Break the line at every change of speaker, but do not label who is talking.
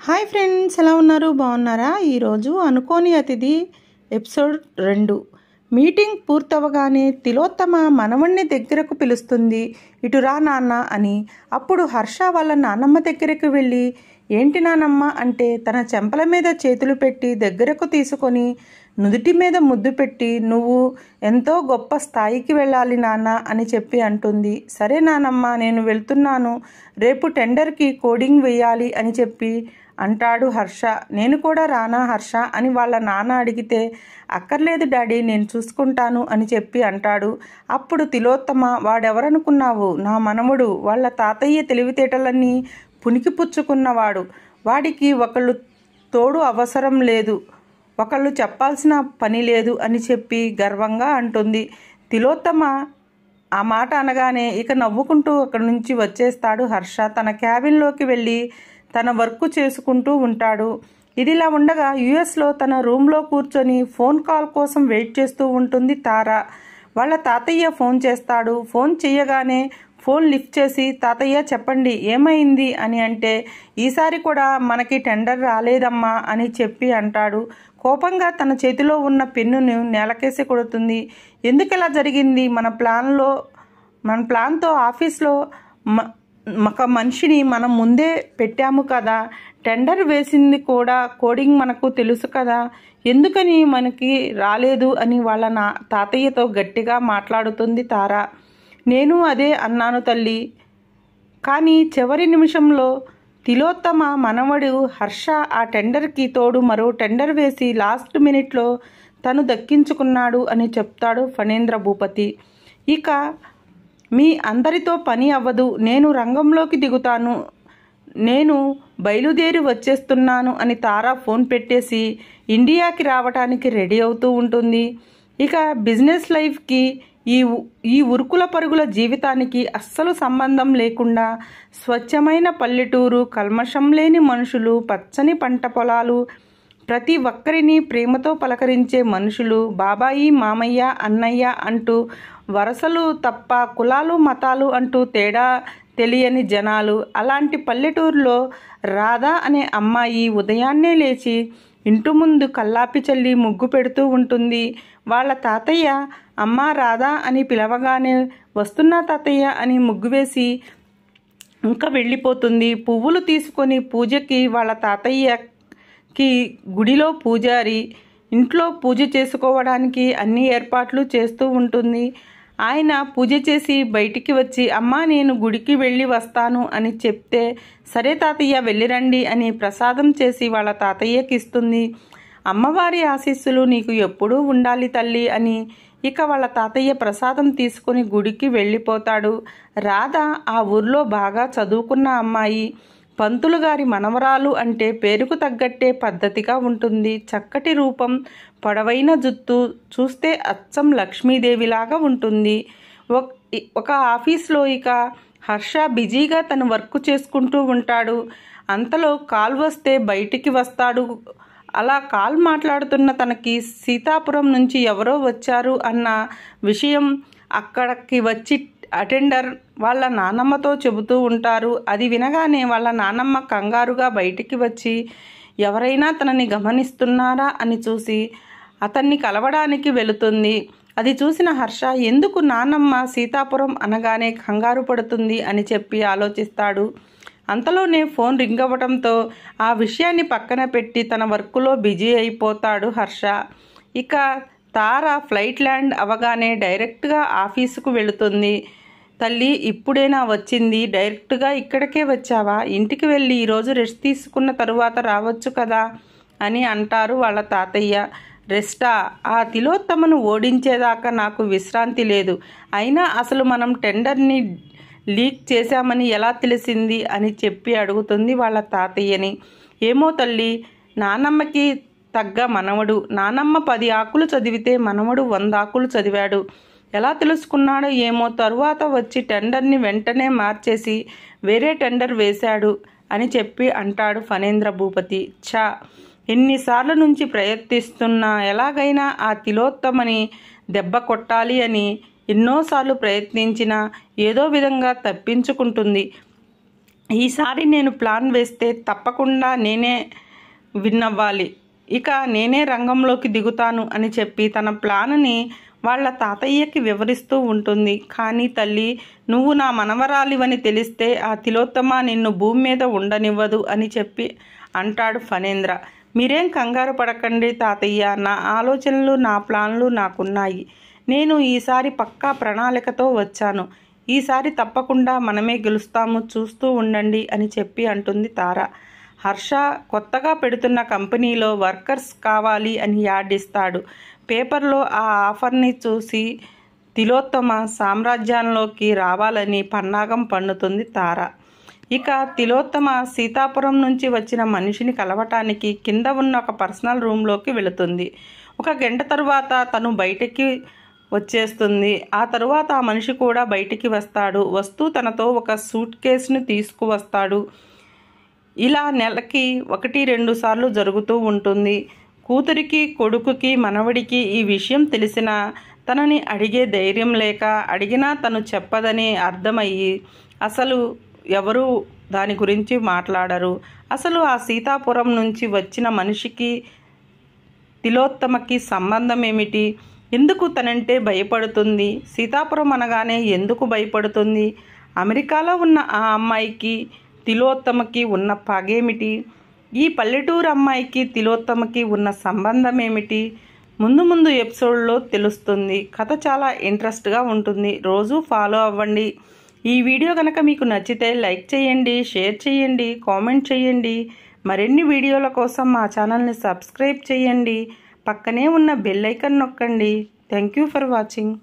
Hi friends, ఎలా ఉన్నారు? బాగున్నారా? ఈరోజు అనుకోని అతిథి ఎపిసోడ్ 2. మీటింగ్ పూర్తవగానే తిలోత్తమ మనవణ్ణి దగ్గరకు పిలుస్తుంది. ఇటు రా నాన్న అని. అప్పుడు హర్ష వాళ్ళ నాన్నమ్మ దగ్గరకు వెళ్ళి, ఏంటి నానమ్మ అంటే తన చెంపల మీద చేతులు పెట్టి దగ్గరకు తీసుకొని నుదుటి మీద ముద్దు పెట్టి, నువ్వు ఎంతో గొప్ప స్థాయికి వెళ్ళాలి నాన్న అని చెప్పి అంటుంది. సరే నానమ్మ, నేను వెళ్తున్నాను, రేపు టెండర్కి కోడింగ్ వేయాలి అని చెప్పి అంటాడు హర్ష. నేను కూడా రానా హర్ష అని వాళ్ళ నాన్న అడిగితే, అక్కర్లేదు డాడీ, నేను చూసుకుంటాను అని చెప్పి అంటాడు. అప్పుడు తిలోత్తమ, వాడెవరనుకున్నావు? నా మనవడు, వాళ్ళ తాతయ్య తెలివితేటలన్నీ పుణికిపుచ్చుకున్నవాడు. వాడికి ఒకళ్ళు తోడు అవసరం లేదు, ఒకళ్ళు చెప్పాల్సిన పని లేదు అని చెప్పి గర్వంగా అంటుంది. తిలోత్తమ ఆ మాట అనగానే ఇక నవ్వుకుంటూ అక్కడి నుంచి వచ్చేస్తాడు హర్ష. తన క్యాబిన్లోకి వెళ్ళి తన వర్క్ చేసుకుంటూ ఉంటాడు. ఇదిలా ఉండగా యుఎస్లో తన రూమ్లో కూర్చొని ఫోన్ కాల్ కోసం వెయిట్ చేస్తూ ఉంటుంది తార. వాళ్ళ తాతయ్య ఫోన్ చేస్తాడు. ఫోన్ చేయగానే ఫోన్ లిఫ్ట్ చేసి, తాతయ్య చెప్పండి ఏమైంది అని అంటే, ఈసారి కూడా మనకి టెండర్ రాలేదమ్మా అని చెప్పి అంటాడు. కోపంగా తన చేతిలో ఉన్న పెన్నును నేలకేసి కొడుతుంది. ఎందుకు ఇలా జరిగింది? మన ప్లాన్తో ఆఫీస్లో ఒక మనిషిని మనం ముందే పెట్టాము కదా, టెండర్ వేసింది కూడా కోడింగ్ మనకు తెలుసు కదా, ఎందుకని మనకి రాలేదు అని వాళ్ళ తాతయ్యతో గట్టిగా మాట్లాడుతుంది తార. నేను అదే అన్నాను తల్లి, కానీ చివరి నిమిషంలో తిలోత్తమ మనవడు హర్ష ఆ టెండర్కి తోడు మరో టెండర్ వేసి లాస్ట్ మినిట్లో తను దక్కించుకున్నాడు అని చెప్తాడు ఫణేంద్ర భూపతి. ఇక మీ అందరితో పని అవ్వదు, నేను రంగంలోకి దిగుతాను, నేను బయలుదేరి వచ్చేస్తున్నాను అని తారా ఫోన్ పెట్టేసి ఇండియాకి రావటానికి రెడీ అవుతూ ఉంటుంది. ఇక బిజినెస్ లైఫ్కి ఈ ఉరుకుల పరుగుల జీవితానికి అస్సలు సంబంధం లేకుండా స్వచ్ఛమైన పల్లెటూరు, కల్మషం లేని మనుషులు, పచ్చని పంట పొలాలు, ప్రతి ఒక్కరిని ప్రేమతో పలకరించే మనుషులు, బాబాయి, మామయ్య, అన్నయ్య అంటూ వరసలు తప్ప కులాలు మతాలు అంటూ తేడా తెలియని జనాలు. అలాంటి పల్లెటూరులో రాధ అనే అమ్మాయి ఉదయాన్నే లేచి ఇంటి ముందు కల్లాపి చల్లి ముగ్గు పెడుతూ ఉంటుంది. వాళ్ళ తాతయ్య అమ్మా రాధా అని పిలవగానే వస్తున్నా తాతయ్య అని ముగ్గు వేసి ఇంకా వెళ్ళిపోతుంది. పువ్వులు తీసుకొని పూజకి వాళ్ళ తాతయ్యకి గుడిలో పూజారి, ఇంట్లో పూజ చేసుకోవడానికి అన్ని ఏర్పాట్లు చేస్తూ ఉంటుంది. ఆయన పూజ చేసి బయటికి వచ్చి, అమ్మా నేను గుడికి వెళ్ళి వస్తాను అని చెప్తే, సరే తాతయ్య వెళ్ళిరండి అని ప్రసాదం చేసి వాళ్ళ తాతయ్యకి ఇస్తుంది. అమ్మవారి ఆశీస్సులు నీకు ఎప్పుడూ ఉండాలి తల్లి అని ఇక వాళ్ళ తాతయ్య ప్రసాదం తీసుకుని గుడికి వెళ్ళిపోతాడు. రాధ ఆ ఊర్లో బాగా చదువుకున్న అమ్మాయి. పంతులు గారి మనవరాలు అంటే పేరుకు తగ్గట్టే పద్ధతిగా ఉంటుంది. చక్కటి రూపం, పొడవైన జుత్తు, చూస్తే అచ్చం లక్ష్మీదేవిలాగా ఉంటుంది. ఒక ఆఫీస్లో ఇక హర్ష బిజీగా తన వర్క్ చేసుకుంటూ ఉంటాడు. అంతలో కాల్ వస్తే బయటికి వస్తాడు. అలా కాల్ మాట్లాడుతున్న తనకి సీతాపురం నుంచి ఎవరో వచ్చారు అన్న విషయం అక్కడికి వచ్చి అటెండర్ వాళ్ళ నానమ్మతో చెబుతూ ఉంటారు. అది వినగానే వాళ్ళ నానమ్మ కంగారుగా బయటికి వచ్చి ఎవరైనా తనని గమనిస్తున్నారా అని చూసి అతన్ని కలవడానికి వెళుతుంది. అది చూసిన హర్ష ఎందుకు నానమ్మ సీతాపురం అనగానే కంగారు పడుతుంది అని చెప్పి ఆలోచిస్తాడు. అంతలోనే ఫోన్ రింగ్ అవ్వడంతో ఆ విషయాన్ని పక్కన పెట్టి తన వర్క్లో బిజీ అయిపోతాడు హర్ష. ఇక తార ఫ్లైట్ ల్యాండ్ అవగానే డైరెక్ట్గా ఆఫీసుకు వెళుతుంది. తల్లి ఇప్పుడేనా వచ్చింది? డైరెక్ట్గా ఇక్కడికే వచ్చావా? ఇంటికి వెళ్ళి ఈరోజు రెస్ట్ తీసుకున్న తరువాత రావచ్చు కదా అని అంటారు వాళ్ళ తాతయ్య. రెస్టా? ఆ తిలోత్తమను ఓడించేదాకా నాకు విశ్రాంతి లేదు. అయినా అసలు మనం టెండర్ని లీక్ చేశామని ఎలా తెలిసింది అని చెప్పి అడుగుతుంది వాళ్ళ తాతయ్యని. ఏమో తల్లి, నానమ్మకి తగ్గ మనవడు. నానమ్మ 10 ఆకులు చదివితే మనవడు 100 ఆకులు చదివాడు. ఎలా తెలుసుకున్నాడో ఏమో, తరువాత వచ్చి టెండర్ని వెంటనే మార్చేసి వేరే టెండర్ వేశాడు అని చెప్పి అంటాడు ఫణేంద్ర భూపతి. ఛా, ఎన్నిసార్ల నుంచి ప్రయత్నిస్తున్నా ఎలాగైనా ఆ తిలోత్తమని దెబ్బ కొట్టాలి అని ఎన్నోసార్లు ప్రయత్నించినా ఏదో విధంగా తప్పించుకుంటుంది. ఈసారి నేను ప్లాన్ వేస్తే తప్పకుండా నేనే విన్ అవ్వాలి, ఇక నేనే రంగంలోకి దిగుతాను అని చెప్పి తన ప్లాన్ని వాళ్ళ తాతయ్యకి వివరిస్తూ ఉంటుంది. కానీ తల్లి, నువ్వు నా మనవరాలివని తెలిస్తే ఆ తిలోత్తమ నిన్ను భూమి మీద ఉండనివ్వదు అని చెప్పి అంటాడు ఫణేంద్ర. మీరేం కంగారు పడకండి తాతయ్య, నా ఆలోచనలు నా ప్లాన్లు నాకున్నాయి. నేను ఈసారి పక్కా ప్రణాళికతో వచ్చాను. ఈసారి తప్పకుండా మనమే గెలుస్తాము, చూస్తూ ఉండండి అని చెప్పి అంటుంది తార. హర్ష కొత్తగా పెడుతున్న కంపెనీలో వర్కర్స్ కావాలి అని యాడ్ ఇస్తాడు. పేపర్లో ఆ ఆఫర్ని చూసి తిలోత్తమ సామ్రాజ్యంలోకి రావాలని పన్నాగం పన్నుతుంది తార. ఇక తిలోత్తమ సీతాపురం నుంచి వచ్చిన మనిషిని కలవటానికి కింద ఉన్న ఒక పర్సనల్ రూమ్లోకి వెళుతుంది. 1 గంట తరువాత తను బయటికి వచ్చేస్తుంది. ఆ తరువాత ఆ మనిషి కూడా బయటికి వస్తూ తనతో ఒక సూట్ కేసును తీసుకువస్తాడు. ఇలా నెలకి 1-2 సార్లు జరుగుతూ ఉంటుంది. కూతురికి, కొడుకుకి, మనవడికి ఈ విషయం తెలిసినా తనని అడిగే ధైర్యం లేక, అడిగినా తను చెప్పదని అర్థమయ్యి అసలు ఎవరు దాని గురించి మాట్లాడరు. అసలు ఆ సీతాపురం నుంచి వచ్చిన మనిషికి తిలోత్తమకి సంబంధం ఏమిటి? ఎందుకు తనంటే భయపడుతుంది? సీతాపురం అనగానే ఎందుకు భయపడుతుంది? అమెరికాలో ఉన్న ఆ అమ్మాయికి తిలోత్తమకి ఉన్న పగేమిటి? ఈ పల్లెటూరు అమ్మాయికి తిలోత్తమకి ఉన్న సంబంధం ఏమిటి? ముందు ఎపిసోడ్లో తెలుస్తుంది. కథ చాలా ఇంట్రెస్ట్గా ఉంటుంది. రోజు ఫాలో అవ్వండి. ఈ వీడియో కనుక మీకు నచ్చితే లైక్ చేయండి, షేర్ చేయండి, కామెంట్ చేయండి. మరిన్ని వీడియోల కోసం మా ఛానల్ని సబ్స్క్రైబ్ చేయండి. పక్కనే ఉన్న బెల్ ఐకాన్ నొక్కండి. Thank you for watching.